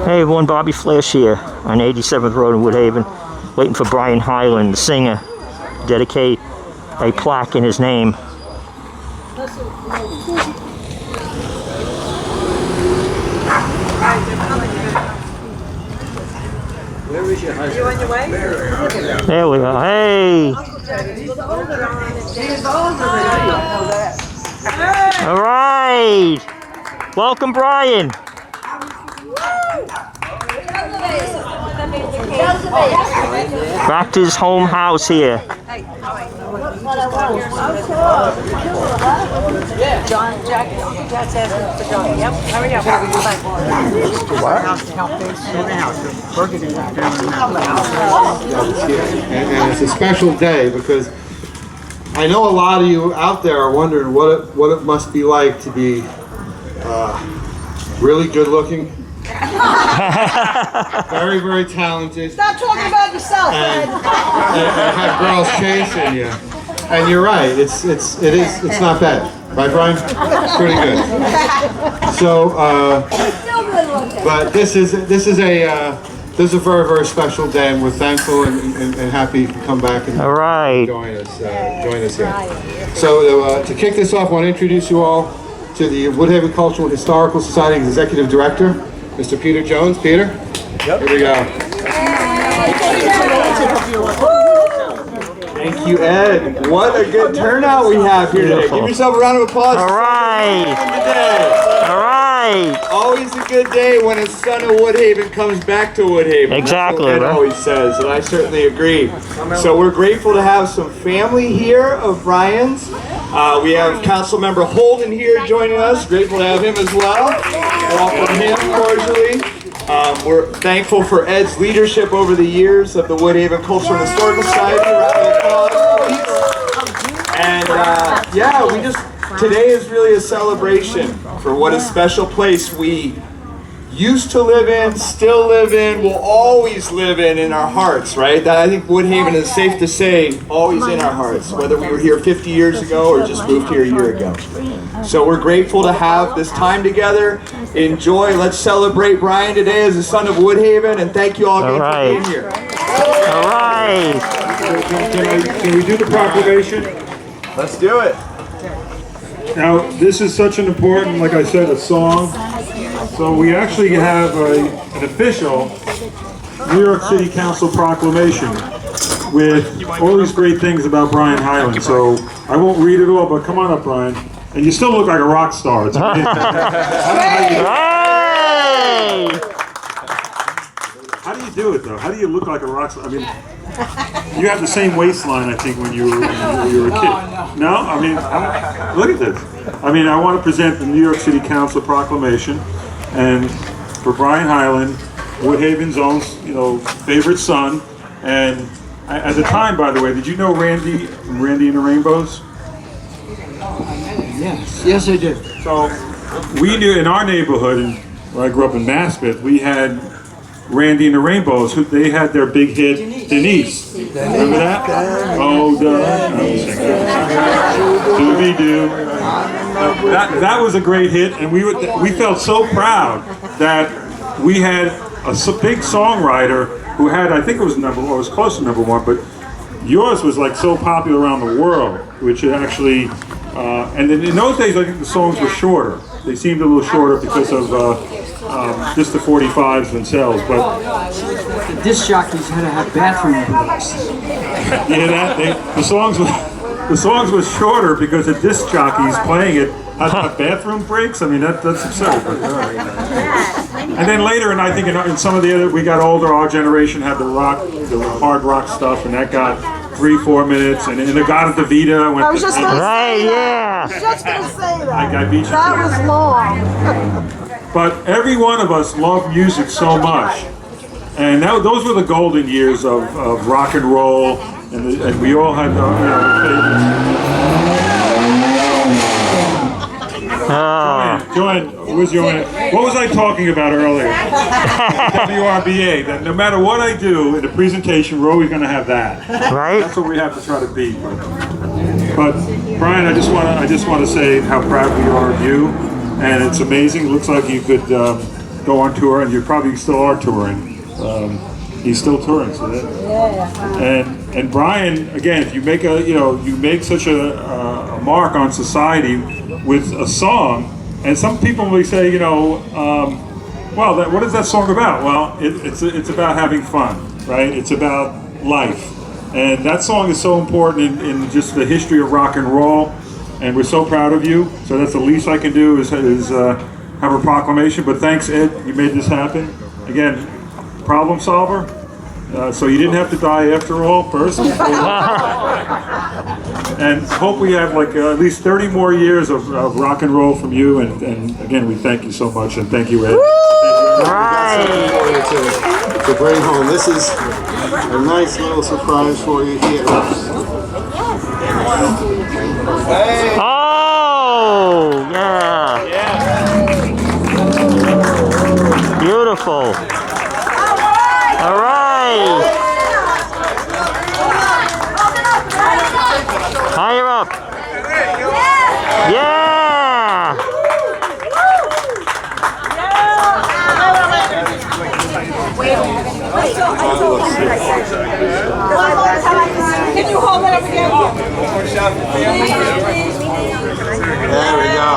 Hey everyone, Bobby Flash here on 87th Road in Woodhaven, waiting for Brian Hyland, the singer, to dedicate a plaque in his name. Where is your husband? You on your way? There we are. Hey! All right! Welcome, Brian! Back to his home house here. John, Jack's asking for John. Yep, hurry up. And it's a special day because I know a lot of you out there are wondering what it must be like to be really good looking. Very, very talented. Stop talking about yourself, and have girls chasing you. And you're right, it's not bad. Right, Brian? Pretty good. So, but this is a very, very special day, and we're thankful and happy to come back and join us here. So to kick this off, I want to introduce you all to the Wodhave Cultural and Historical Society's Executive Director, Mr. Peter Jones. Peter? Yep. Here we go. Thank you, Ed. What a good turnout we have here today. Give yourself a round of applause. All right. All right. Always a good day when a son of Woodhaven comes back to Woodhaven. Exactly. That's what Ed always says, and I certainly agree. So we're grateful to have some family here of Brian's. We have Councilmember Holden here joining us. Grateful to have him as well. Welcome him cordially. We're thankful for Ed's leadership over the years of the Woodhaven Cultural and Historical Society. Round of applause, please. And today is really a celebration for what a special place we used to live in, still live in, will always live in our hearts, right? That I think Woodhaven is safe to say, always in our hearts, whether we were here 50 years ago or just moved here a year ago. So we're grateful to have this time together. Enjoy. Let's celebrate Brian today as a son of Woodhaven, and thank you all again for being here. All right. Can we do the proclamation? Let's do it. Now, this is such an important, like I said, a song. So we actually have an official New York City Council proclamation with all these great things about Brian Hyland. So I won't read it all, but come on up, Brian. And you still look like a rock star. It's amazing. How do you do it, though? How do you look like a rock star? I mean, you have the same waistline, I think, when you were a kid. No? I mean, look at this. I mean, I want to present the New York City Council proclamation, and for Brian Hyland, Woodhaven's own, favorite son. And at the time, by the way, did you know Randy and the Rainbows? Yes, I did. So we knew in our neighborhood, where I grew up in Maspeth, we had Randy and the Rainbows. They had their big hit, Denise. Remember that? Oh, that was a great hit, and we felt so proud that we had a big songwriter who had, I think it was was close to #1, but yours was like so popular around the world, which it actually. And then in those days, I think the songs were shorter. They seemed a little shorter because of just the 45s themselves. But the disc jockeys had to have bathroom breaks. Yeah, the songs were shorter because the disc jockeys playing it had bathroom breaks. I mean, that's absurd. But, and then later, and I think in some of the other, we got older. Our generation had the hard rock stuff, and that got 3-4 minutes, and the God of the Vita went. I was just going to say yeah. I was just going to say that. I beat you. That was long. But every one of us loved music so much, and those were the golden years of rock and roll, and we all had Joanne, where's Joanne? What was I talking about earlier? WRBA. That no matter what I do in the presentation, we're always going to have that. Right. That's what we have to try to beat. But Brian, I just want to say how proud we are of you, and it's amazing. It looks like you could go on tour, and you probably still are touring. He's still touring, so that. And Brian, again, if you make you make such a mark on society with a song, and some people may say, well, what is that song about? Well, it's about having fun, right? It's about life. And that song is so important in just the history of rock and roll, and we're so proud of you. So that's the least I can do is have a proclamation. But thanks, Ed, you made this happen. Again, problem solver. So you didn't have to die after all, first. And hope we have at least 30 more years of rock and roll from you. And again, we thank you so much, and thank you, Ed. To bring home. This is a nice little surprise for you here. Oh, yeah. Beautiful. All right. Higher up. Yeah. Can you hold it up again? There we go.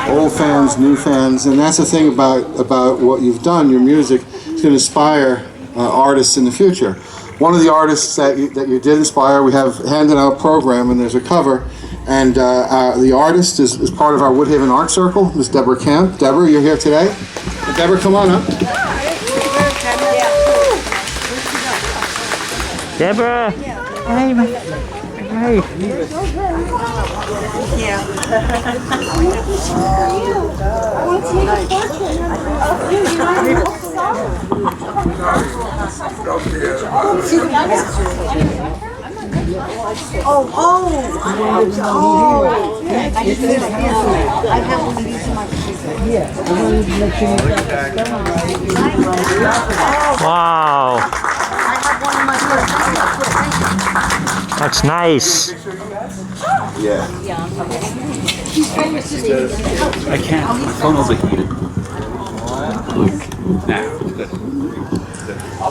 Old fans, new fans, and that's the thing about what you've done. Your music is going to inspire artists in the future. One of the artists that you did inspire, we have handed out a program, and there's a cover. And the artist is part of our Woodhaven Art Circle, Miss Deborah Camp. Deborah, you're here today. Deborah, come on up. Deborah. Hey. Wow. That's nice. Yeah. I can't. My phone overheated. Look, now. I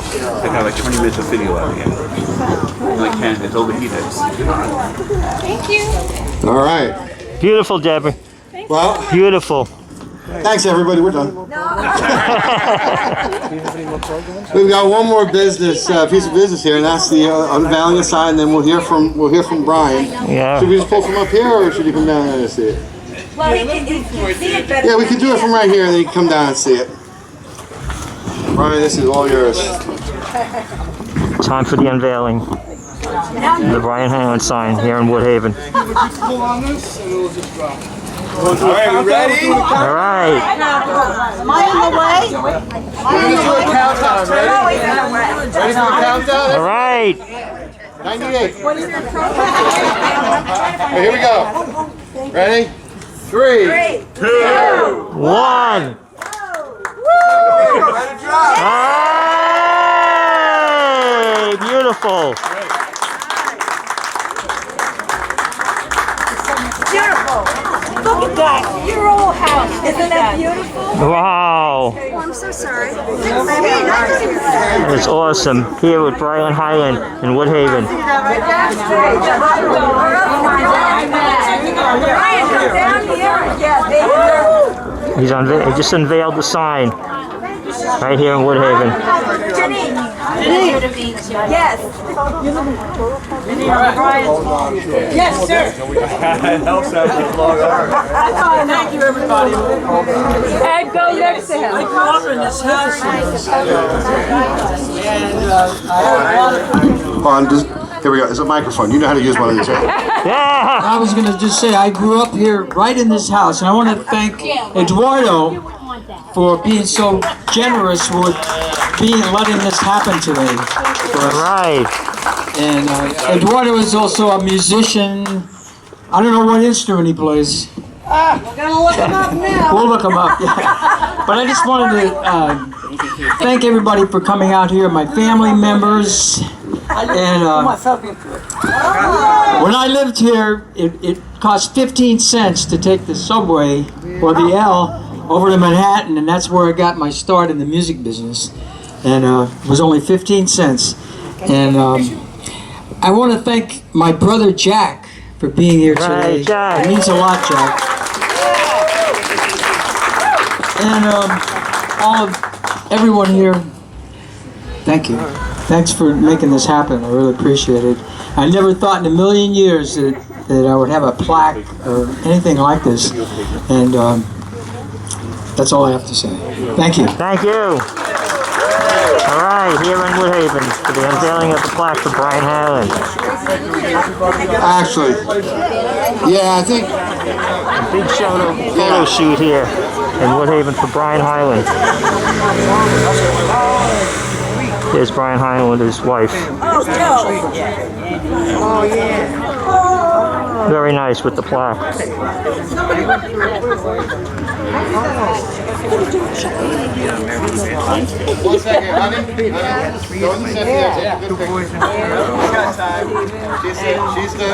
got like 20 minutes of video out here. And I can't. It's overheated. Thank you. All right. Beautiful, Deborah. Well, Beautiful. thanks everybody. We're done. We've got one more piece of business here, and that's the unveiling sign. And then we'll hear from Brian. Yeah. Should we just pull from up here, or should he come down there and see it? Well, he can see it better. Yeah, we can do it from right here, and then you can come down and see it. Brian, this is all yours. Time for the unveiling. The Brian Hyland sign here in Woodhaven. All right, we ready? All right. Am I in the way? We're going to do a countdown, ready? Ready for the countdown? All right. 98. Okay, here we go. Ready? 3, 2, 1. Hey, beautiful. Beautiful. Look at that. Your old house. Isn't that beautiful? Wow. Oh, I'm so sorry. It's awesome. Here with Brian Hyland in Woodhaven. He just unveiled the sign right here in Woodhaven. Yes. Yes, sir. It helps out with long arms. Thank you, everybody. And go next to him. I grew up in this house. Here we go. There's a microphone. You know how to use one of these, right? Yeah. I was going to just say, I grew up here right in this house, and I want to thank Eduardo for being so generous with letting this happen today for us. Right. And Eduardo is also a musician. I don't know what instrument he plays. We're going to look him up now. We'll look him up, yeah. But I just wanted to thank everybody for coming out here, my family members, And when I lived here, it cost 15 cents to take the subway or the L over to Manhattan, and that's where I got my start in the music business. And it was only 15 cents. And I want to thank my brother Jack for being here today. Jack. It means a lot, Jack. And all of everyone here, thank you. Thanks for making this happen. I really appreciate it. I never thought in a million years that I would have a plaque or anything like this. And that's all I have to say. Thank you. Thank you. All right, here in Woodhaven for the unveiling of the plaque for Brian Hyland. Actually, yeah, I think Big photo shoot here in Woodhaven for Brian Hyland. There's Brian Hyland, his wife. Oh, yeah. Very nice with the plaque. One second, honey. Go in the center there. Take a good picture. I got time. She's the